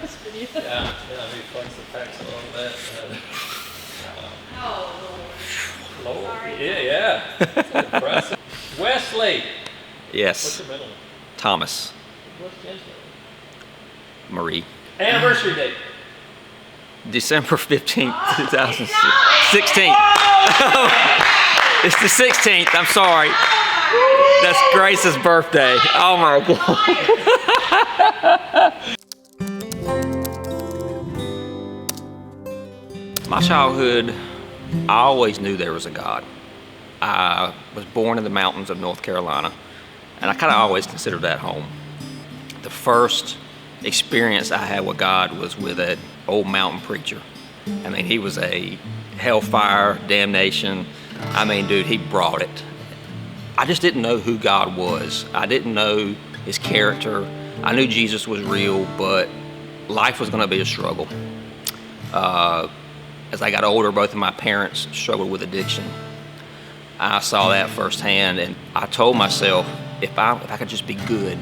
this video. Yeah, he flex the facts a little bit. Oh, Lord. Sorry. Yeah. That's impressive. Wesley. What's Yes. your middle name? Thomas. What's Jen's Marie. anniversary date? December 15th, 2016. It's the 16th. I'm sorry. That's Grace's birthday. Oh my God. My childhood, I always knew there was a God. I was born in the mountains of North Carolina, and I kind of always considered that home. The first experience I had with God was with an old mountain preacher. I mean, he was a hellfire, damnation. I mean, dude, he brought it. I just didn't know who God was. I didn't know his character. I knew Jesus was real, but life was gonna be a struggle. As I got older, both of my parents struggled with addiction. I saw that firsthand, and I told myself, if I could just be good,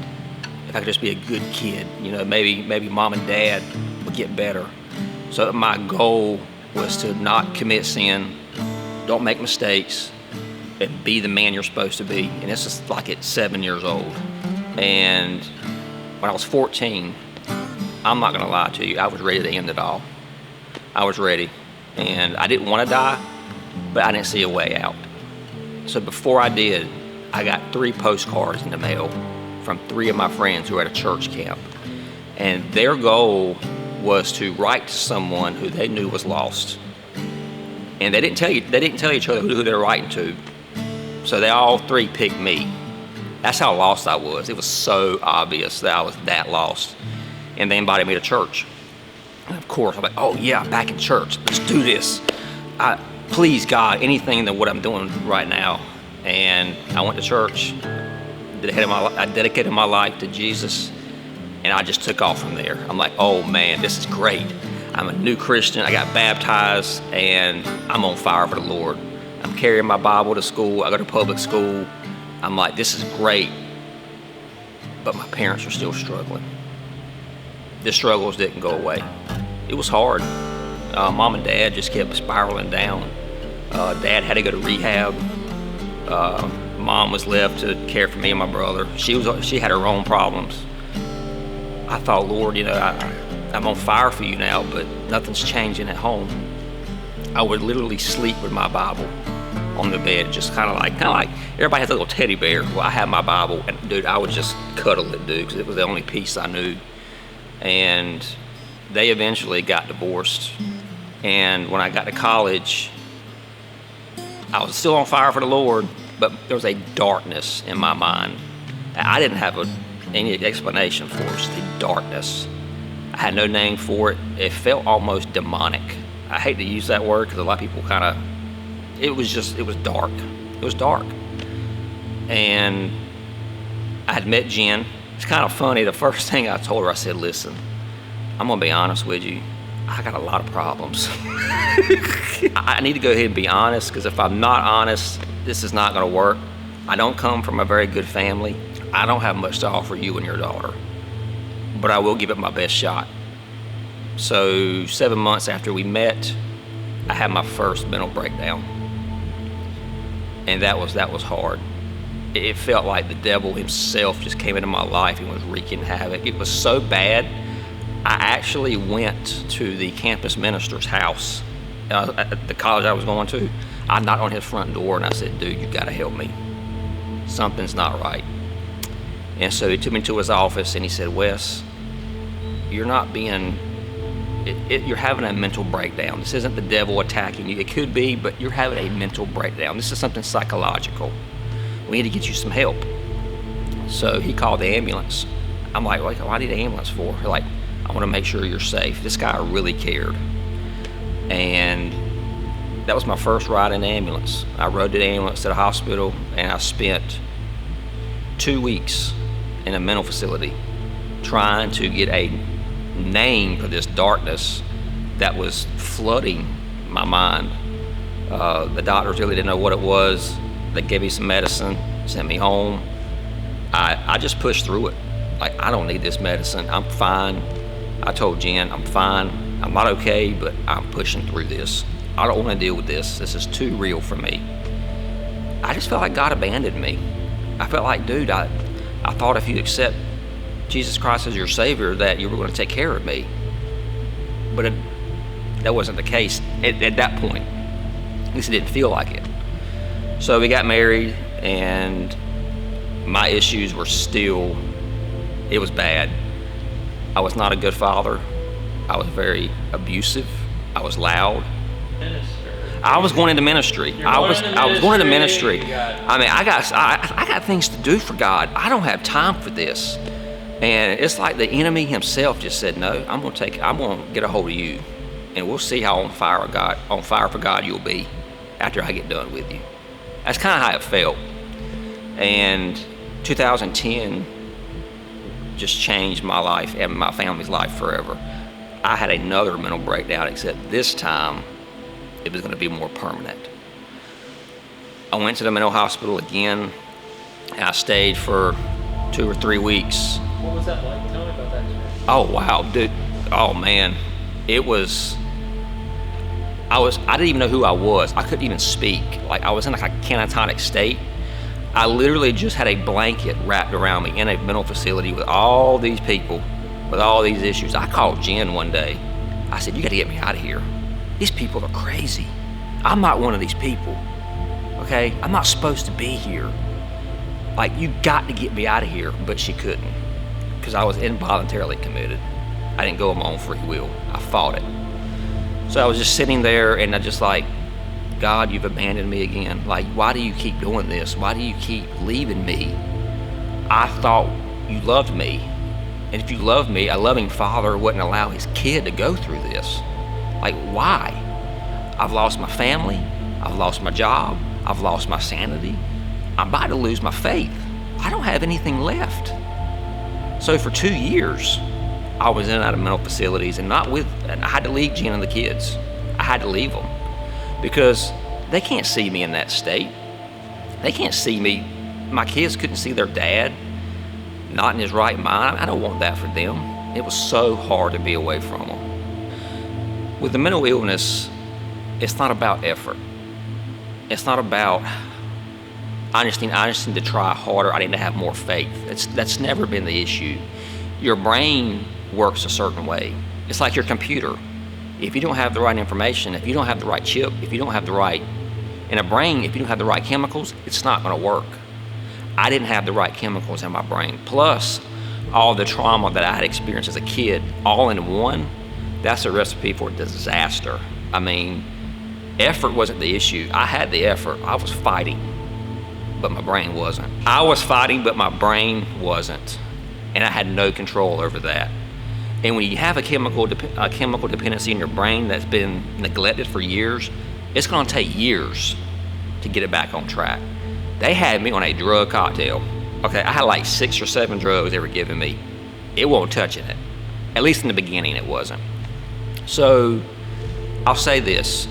if I could just be a good kid, you know, maybe mom and dad would get better. So my goal was to not commit sin, don't make mistakes, and be the man you're supposed to be. And this is like at 7 years old. And when I was 14, I'm not gonna lie to you, I was ready to end it all. I was ready. And I didn't want to die, but I didn't see a way out. So before I did, I got 3 postcards in the mail from 3 of my friends who were at a church camp. And their goal was to write to someone who they knew was lost. And they didn't tell each other who they were writing to. So they all 3 picked me. That's how lost I was. It was so obvious that I was that lost. And they invited me to church. And of course, I'm like, oh yeah, back in church, let's do this. Please God, anything than what I'm doing right now. And I went to church, I dedicated my life to Jesus, and I just took off from there. I'm like, oh man, this is great. I'm a new Christian, I got baptized, and I'm on fire for the Lord. I'm carrying my Bible to school, I go to public school. I'm like, this is great. But my parents are still struggling. The struggles didn't go away. It was hard. Mom and dad just kept spiraling down. Dad had to go to rehab. Mom was left to care for me and my brother. She had her own problems. I thought, Lord, you know, I'm on fire for you now, but nothing's changing at home. I would literally sleep with my Bible on the bed, just kind of like everybody has a little teddy bear. Well, I had my Bible, and dude, I would just cuddle it, dude, because it was the only peace I knew. And they eventually got divorced. And when I got to college, I was still on fire for the Lord, but there was a darkness in my mind. I didn't have any explanation for it, just a darkness. I had no name for it. It felt almost demonic. I hate to use that word because a lot of people it was dark. It was dark. And I had met Jen. It's kind of funny, the first thing I told her, I said, listen, I'm gonna be honest with you, I got a lot of problems. I need to go ahead and be honest, because if I'm not honest, this is not gonna work. I don't come from a very good family. I don't have much to offer you and your daughter, but I will give it my best shot. So 7 months after we met, I had my first mental breakdown. And that was hard. It felt like the devil himself just came into my life and was wreaking havoc. It was so bad, I actually went to the campus minister's house at the college I was going to. I knocked on his front door and I said, dude, you gotta help me. Something's not right. And so he took me to his office and he said, Wes, you're having a mental breakdown. This isn't the devil attacking you. It could be, but you're having a mental breakdown. This is something psychological. We need to get you some help. So he called the ambulance. I'm like, what do I need an ambulance for? They're like, I want to make sure you're safe. This guy really cared. And that was my first ride in the ambulance. I rode the ambulance to the hospital, and I spent 2 weeks in a mental facility trying to get a name for this darkness that was flooding my mind. The doctors really didn't know what it was. They gave me some medicine, sent me home. I just pushed through it. Like, I don't need this medicine, I'm fine. I told Jen, I'm fine. I'm not okay, but I'm pushing through this. I don't want to deal with this. This is too real for me. I just felt like God abandoned me. I felt like, dude, I thought if you accept Jesus Christ as your Savior that you were going to take care of me. But that wasn't the case at that point. At least it didn't feel like it. So we got married, and my issues were still, it was bad. I was not a good father. I was very abusive. I was loud. Minister. I was going into ministry. I was going into ministry. I mean, I got things to do for God. I don't have time for this. And it's like the enemy himself just said, no, I'm going to get a hold of you, and we'll see how on fire for God you'll be after I get done with you. That's kind of how it felt. And 2010 just changed my life and my family's life forever. I had another mental breakdown, except this time it was going to be more permanent. I went to the mental hospital again, and I stayed for 2 or 3 weeks. What was that like? Tell me about that experience. Oh wow, dude. Oh man. I didn't even know who I was. I couldn't even speak. Like, I was in like a catatonic state. I literally just had a blanket wrapped around me in a mental facility with all these people, with all these issues. I called Jen one day. I said, you gotta get me out of here. These people are crazy. I'm not one of these people, okay? I'm not supposed to be here. Like, you got to get me out of here. But she couldn't, because I was involuntarily committed. I didn't go on my own free will. I fought it. So I was just sitting there, and I just like, God, you've abandoned me again. Like, why do you keep doing this? Why do you keep leaving me? I thought you loved me. And if you loved me, a loving father wouldn't allow his kid to go through this. Like, why? I've lost my family. I've lost my job. I've lost my sanity. I'm about to lose my faith. I don't have anything left. So for 2 years, I was in and out of mental facilities, and I had to leave Jen and the kids. I had to leave them because they can't see me in that state. They can't see me. My kids couldn't see their dad not in his right mind. I don't want that for them. It was so hard to be away from them. With the mental illness, it's not about effort. It's not about, I just need to try harder. I need to have more faith. That's never been the issue. Your brain works a certain way. It's like your computer. If you don't have the right information, if you don't have the right chip, if you don't have the right, in a brain, if you don't have the right chemicals, it's not going to work. I didn't have the right chemicals in my brain. Plus, all the trauma that I had experienced as a kid, all in one, that's a recipe for disaster. I mean, effort wasn't the issue. I had the effort. I was fighting, but my brain wasn't. I was fighting, but my brain wasn't. And I had no control over that. And when you have a chemical dependency in your brain that's been neglected for years, it's going to take years to get it back on track. They had me on a drug cocktail. Okay, I had like 6 or 7 drugs they were giving me. It wasn't touching it. At least in the beginning, it wasn't. So I'll say this.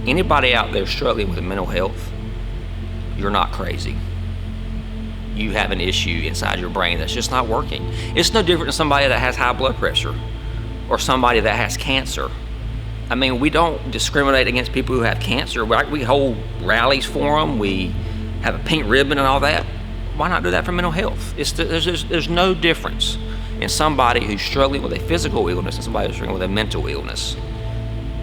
Anybody out there struggling with mental health, you're not crazy. You have an issue inside your brain that's just not working. It's no different than somebody that has high blood pressure or somebody that has cancer. I mean, we don't discriminate against people who have cancer. We hold rallies for them. We have a pink ribbon and all that. Why not do that for mental health? There's no difference in somebody who's struggling with a physical illness and somebody who's struggling with a mental illness.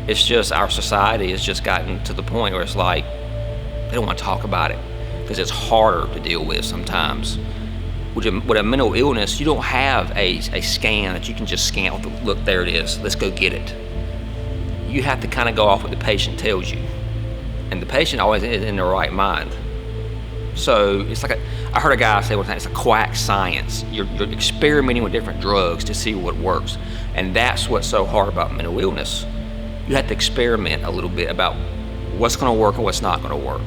It's just our society has just gotten to the point where it's like they don't want to talk about it because it's harder to deal with sometimes. With a mental illness, you don't have a scan that you can just scan. Look, there it is. Let's go get it. You have to kind of go off what the patient tells you. And the patient always is in their right mind. So it's like I heard a guy say one time, it's a quack science. You're experimenting with different drugs to see what works. And that's what's so hard about mental illness. You have to experiment a little bit about what's going to work and what's not going to work.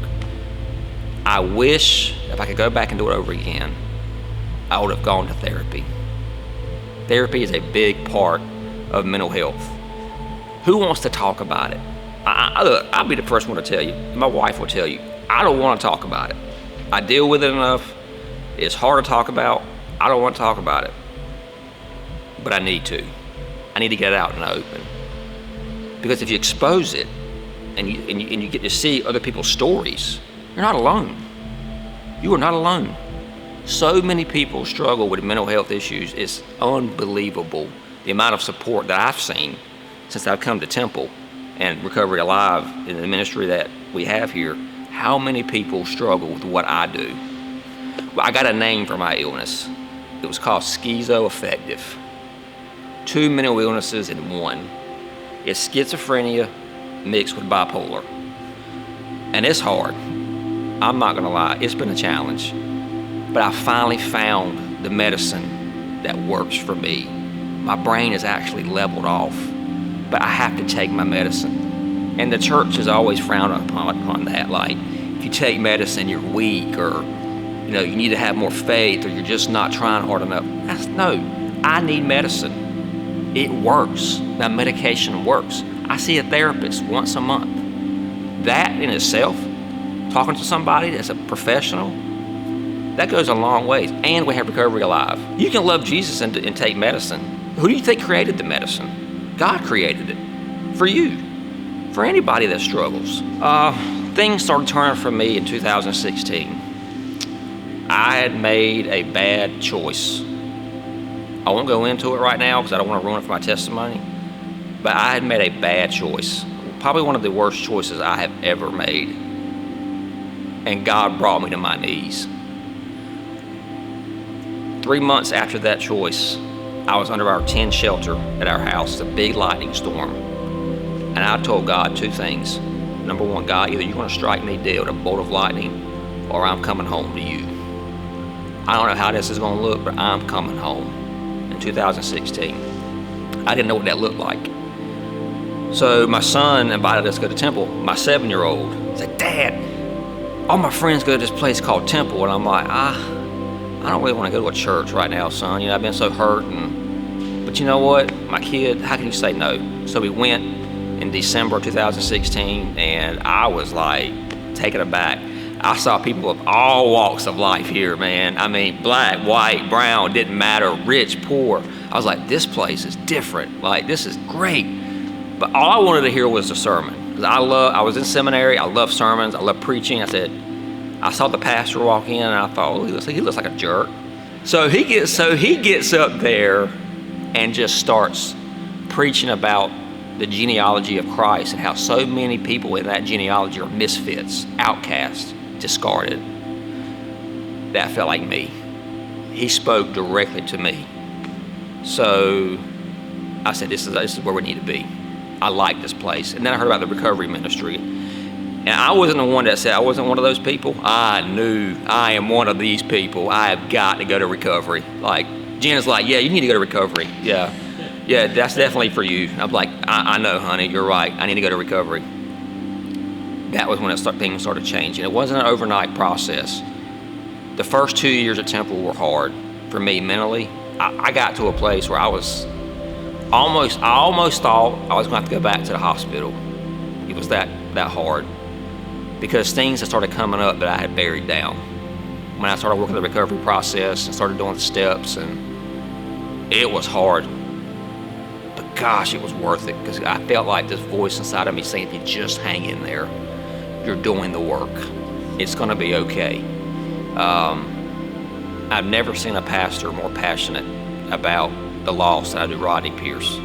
I wish if I could go back and do it over again, I would have gone to therapy. Therapy is a big part of mental health. Who wants to talk about it? Look, I'll be the first one to tell you. My wife will tell you. I don't want to talk about it. I deal with it enough. It's hard to talk about. I don't want to talk about it. But I need to. I need to get it out in the open. Because if you expose it and you get to see other people's stories, you're not alone. You are not alone. So many people struggle with mental health issues. It's unbelievable the amount of support that I've seen since I've come to Temple and Recovery Alive in the ministry that we have here. How many people struggle with what I do? Well, I got a name for my illness. It was called schizoaffective. 2 mental illnesses in one. It's schizophrenia mixed with bipolar. And it's hard. I'm not gonna lie, it's been a challenge. But I finally found the medicine that works for me. My brain is actually leveled off, but I have to take my medicine. And the church has always frowned upon that. Like, if you take medicine, you're weak, or you need to have more faith, or you're just not trying hard enough. No, I need medicine. It works. Now, medication works. I see a therapist once a month. That in itself, talking to somebody that's a professional, that goes a long ways. And we have Recovery Alive. You can love Jesus and take medicine. Who do you think created the medicine? God created it for you, for anybody that struggles. Things started turning for me in 2016. I had made a bad choice. I won't go into it right now because I don't want to ruin it for my testimony, but I had made a bad choice. Probably one of the worst choices I have ever made. And God brought me to my knees. 3 months after that choice, I was under our tin shelter at our house, a big lightning storm. And I told God 2 things. Number 1, God, either you're going to strike me dead with a bolt of lightning, or I'm coming home to you. I don't know how this is going to look, but I'm coming home in 2016. I didn't know what that looked like. So my son invited us to go to Temple. My 7-year-old said, Dad, all my friends go to this place called Temple. And I'm like, I don't really want to go to a church right now, son. I've been so hurt. But you know what? My kid, how can you say no? So we went in December 2016, and I was like taken aback. I saw people of all walks of life here, man. I mean, black, white, brown, didn't matter, rich, poor. I was like, this place is different. Like, this is great. But all I wanted to hear was the sermon. Because I was in seminary, I love sermons, I love preaching. I saw the pastor walk in, and I thought, oh, he looks like a jerk. So he gets up there and just starts preaching about the genealogy of Christ and how so many people in that genealogy are misfits, outcasts, discarded. That felt like me. He spoke directly to me. So I said, this is where we need to be. I like this place. And then I heard about the recovery ministry. And I wasn't the one that said I wasn't one of those people. I knew I am one of these people. I have got to go to recovery. Like, Jenna's like, yeah, you need to go to recovery. Yeah, that's definitely for you. I'm like, I know, honey, you're right. I need to go to recovery. That was when things started changing. It wasn't an overnight process. The first 2 years at Temple were hard for me mentally. I got to a place where I almost thought I was going to have to go back to the hospital. It was that hard, because things had started coming up that I had buried down. When I started working the recovery process and started doing the steps, and it was hard. But gosh, it was worth it, because I felt like this voice inside of me saying, if you just hang in there, you're doing the work. It's going to be okay. I've never seen a pastor more passionate about the loss than I do Rodney Pierce.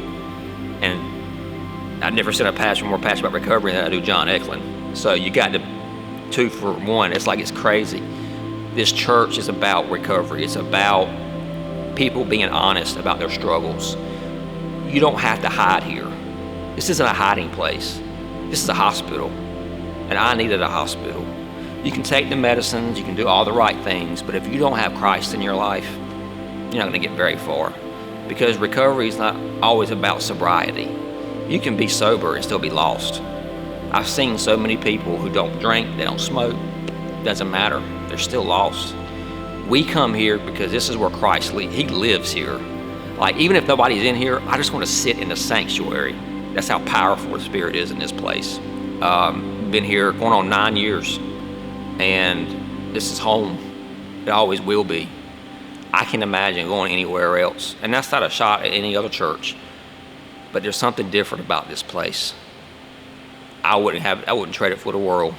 And I've never seen a pastor more passionate about recovery than I do John Eklund. So you got the 2 for 1. It's like, it's crazy. This church is about recovery. It's about people being honest about their struggles. You don't have to hide here. This isn't a hiding place. This is a hospital. And I needed a hospital. You can take the medicines, you can do all the right things, but if you don't have Christ in your life, you're not going to get very far. Because recovery is not always about sobriety. You can be sober and still be lost. I've seen so many people who don't drink, they don't smoke. It doesn't matter. They're still lost. We come here because this is where Christ lives. He lives here. Like, even if nobody's in here, I just want to sit in the sanctuary. That's how powerful the Spirit is in this place. Been here going on 9 years, and this is home. It always will be. I can't imagine going anywhere else. And that's not a shot at any other church. but there's something different about this place. I wouldn't trade it for the world.